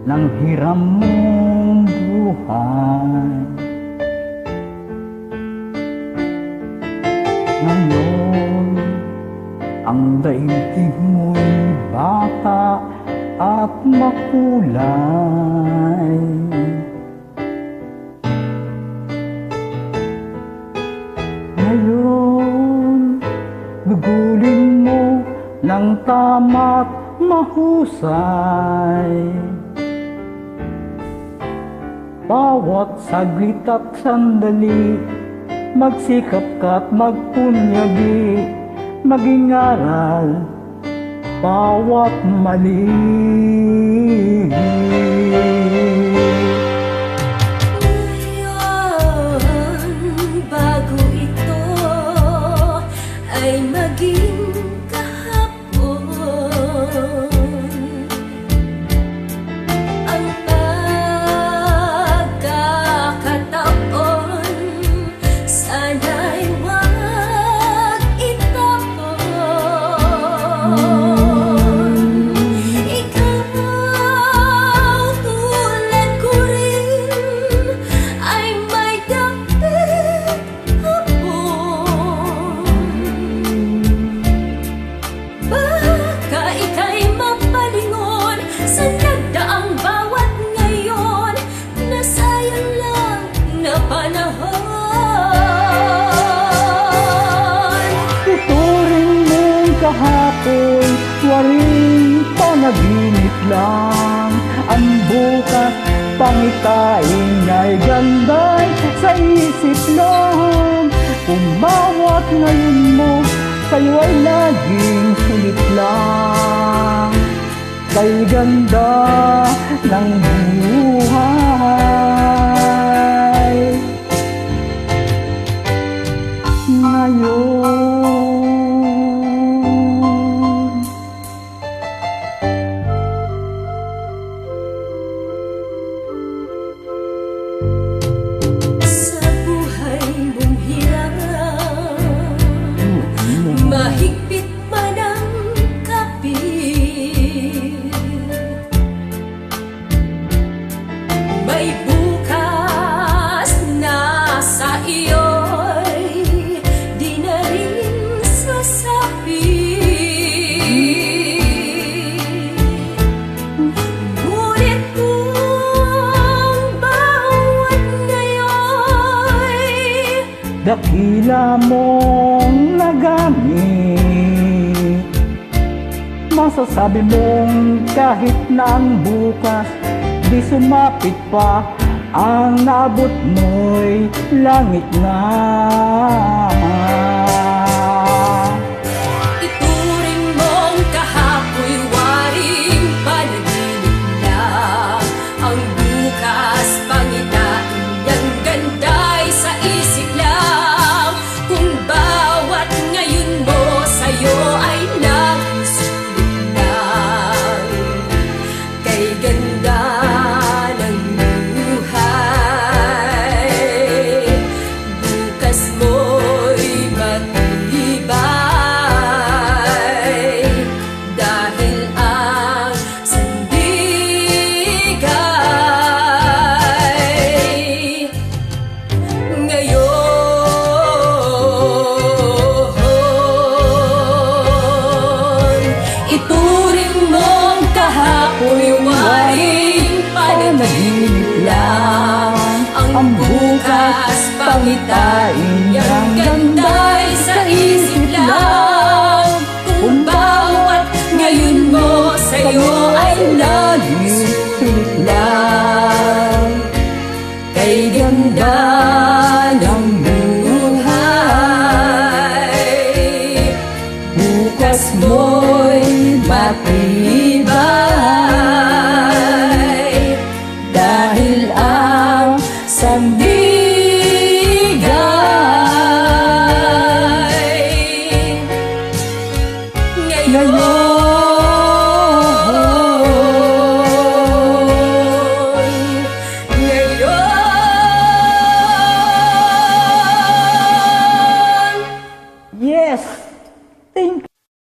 ng hiram mong buhay. Ngayon, ang daigdig mo'y bata at makulay. Ngayon, gugulin mo ng tama't mahusay. Bawat saglit at sandali, magsikap ka't magpunyagi, maging aral bawat mali. Ngayon, bago ito ay maging kahapon, ang pagkakataon sana'y wag itapon. Ikaw tulad ko rin ay may dapit hapon. Baka ika'y mapalingon sa nagdaang bawat ngayon, na sayang lang na panahon. Tuturing mong kahapon, waring panaginip lang. Ang bukas pangitain ay ganday sa isip lang. Kung bawat ngayon mo sa'yo ay laging sulit lang, kay ganda ng buhay. Ngayon, Sa buhay mong hirap, mahigpit man ang kapit, may bukas na sa iyo'y di na rin sasapit. Ngunit kung bawat ngayon'y dakila mong nagamit, masasabi mong kahit na ang bukas di sumapit pa, ang naabot mo'y langit na. ituring mong kahapoy waring panaginip lang. Ang bukas pangitain niyang ganday sa isip lang. Kung bawat ngayon mo sa'yo ay nagsulit lang, kay ganda ng buhay. Bukas mo'y matibay, dahil ang sandigay ngayon. Ituring mong kahapoy waring panaginip lang. Ang bukas pangitain niyang ganday sa isip lang. Kung bawat ngayon mo sa'yo ay laging sulit lang, kay ganda ng buhay. Bukas mo'y matibay,